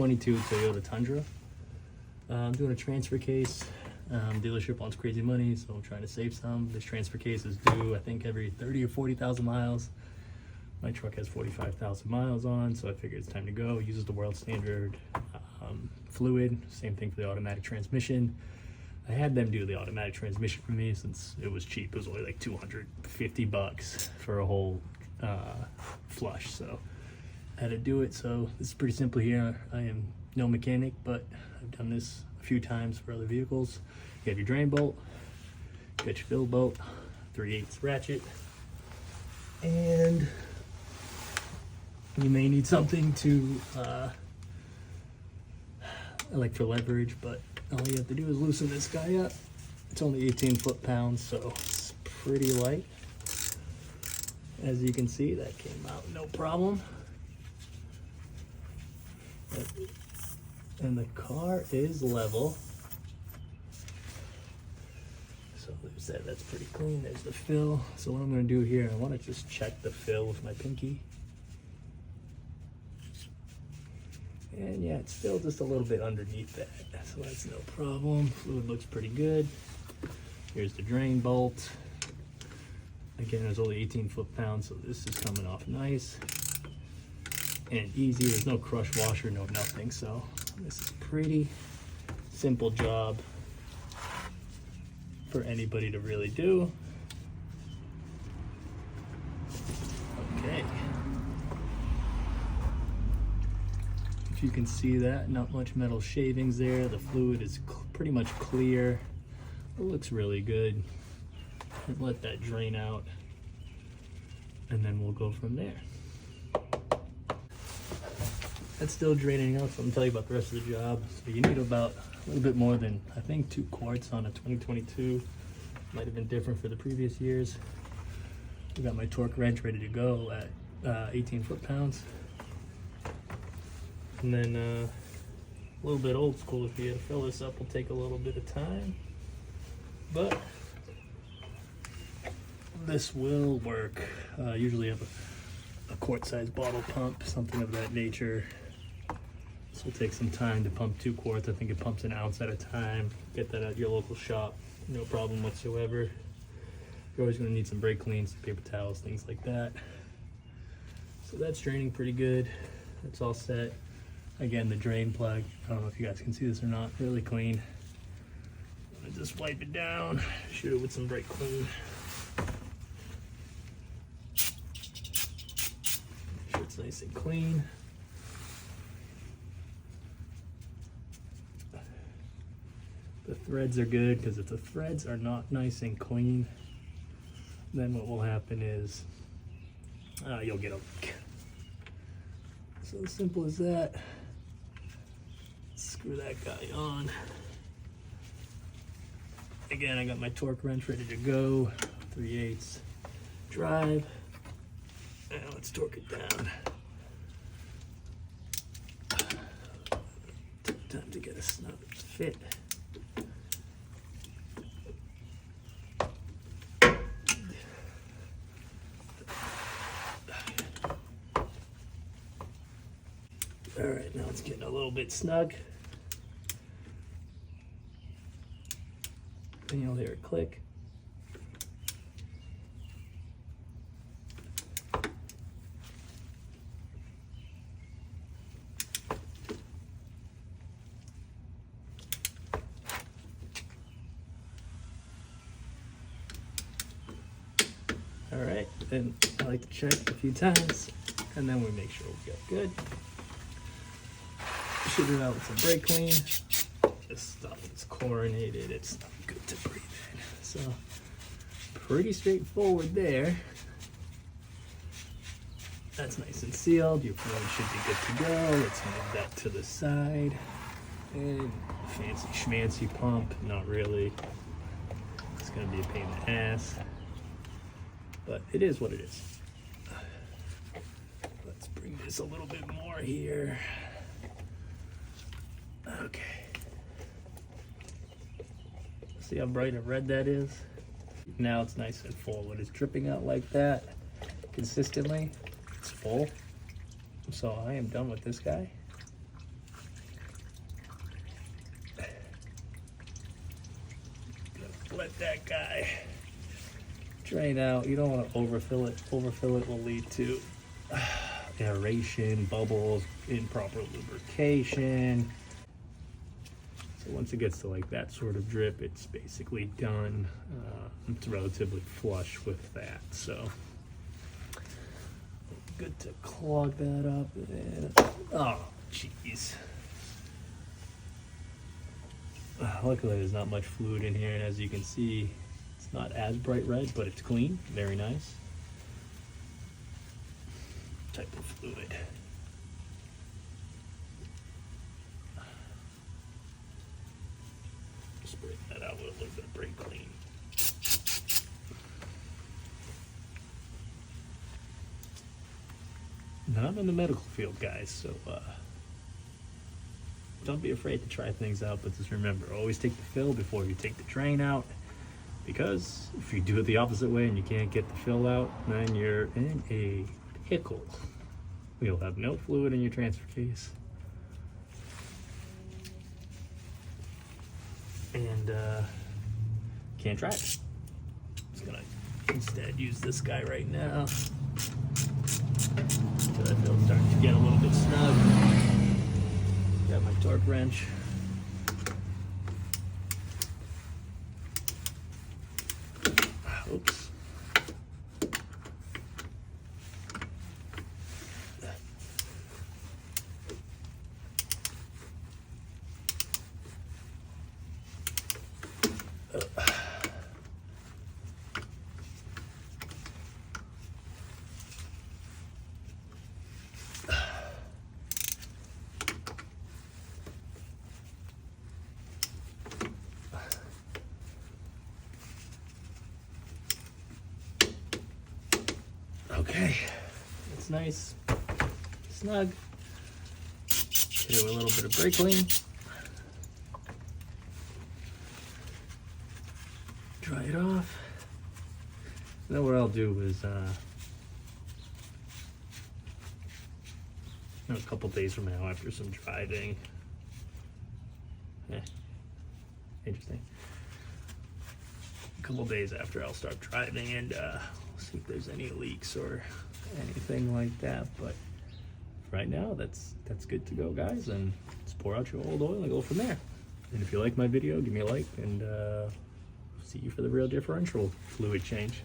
2022 Toyota Tundra. I'm doing a transfer case. Dealership wants crazy money, so I'm trying to save some. This transfer case is due, I think, every 30 or 40,000 miles. My truck has 45,000 miles on, so I figured it's time to go. It uses the world standard fluid. Same thing for the automatic transmission. I had them do the automatic transmission for me since it was cheap. It was only like 250 bucks for a whole flush, so I had to do it. So this is pretty simple here. I am no mechanic, but I've done this a few times for other vehicles. You have your drain bolt, you got your fill bolt, 3/8 ratchet, and you may need something to like for leverage, but all you have to do is loosen this guy up. It's only 18 foot-pounds, so it's pretty light. As you can see, that came out no problem. And the car is level. So there's that, that's pretty clean. There's the fill. So what I'm gonna do here, I wanna just check the fill with my pinky. And yeah, it's still just a little bit underneath that, so that's no problem. Fluid looks pretty good. Here's the drain bolt. Again, it's only 18 foot-pounds, so this is coming off nice and easy. There's no crush washer, no nothing, so this is pretty simple job for anybody to really do. Okay. If you can see that, not much metal shavings there. The fluid is pretty much clear. It looks really good. And let that drain out, and then we'll go from there. That's still draining out, so I'm gonna tell you about the rest of the job. So you need about a little bit more than, I think, 2 quarts on a 2022. Might have been different for the previous years. I got my torque wrench ready to go at 18 foot-pounds. And then a little bit old school, if you fill this up, will take a little bit of time, but this will work. Usually have a quart-sized bottle pump, something of that nature. This will take some time to pump 2 quarts. I think it pumps an ounce at a time. Get that at your local shop, no problem whatsoever. You're always gonna need some brake cleans, paper towels, things like that. So that's draining pretty good. That's all set. Again, the drain plug, I don't know if you guys can see this or not, really clean. I'm gonna just wipe it down, shoot it with some brake clean. Make sure it's nice and clean. The threads are good, because if the threads are not nice and clean, then what will happen is you'll get a leak. So as simple as that. Screw that guy on. Again, I got my torque wrench ready to go. 3/8 drive. Now let's torque it down. Take time to get a snug fit. All right, now it's getting a little bit snug. And you'll hear it click. All right, then I like to check a few times, and then we make sure we got good. Shoot it out with some brake clean. This stuff is chlorinated, it's not good to breathe in. So, pretty straightforward there. That's nice and sealed. Your fluid should be good to go. Let's move that to the side. And fancy schmancy pump, not really. It's gonna be a pain in the ass, but it is what it is. Let's bring this a little bit more here. Okay. See how bright and red that is? Now it's nice and full. When it's dripping out like that consistently, it's full. So I am done with this guy. let that guy drain out. You don't want to overfill it. Overfill it will lead to aeration, bubbles, improper lubrication. So once it gets to like that sort of drip, it's basically done. It's relatively flush with that, so good to clog that up. And, oh, jeez. Luckily, there's not much fluid in here, and as you can see, it's not as bright red, but it's clean. Very nice. Type of fluid. Spray that out with a little bit of brake clean. Now, I'm in the medical field, guys, so don't be afraid to try things out, but just remember, always take the fill before you take the drain out, because if you do it the opposite way and you can't get the fill out, then you're in a pickle. You'll have no fluid in your transfer case. And can't try it. I'm just gonna instead use this guy right now. So that fill's starting to get a little bit snug. Got my torque wrench. Oops. Okay, it's nice, snug. Hit it with a little bit of brake clean. Dry it off. Then what I'll do is, a couple days from now, after some driving. Interesting. A couple days after, I'll start driving and see if there's any leaks or anything like that. But right now, that's good to go, guys. And just pour out your old oil and go from there. And if you like my video, give me a like, and see you for the real differential fluid change.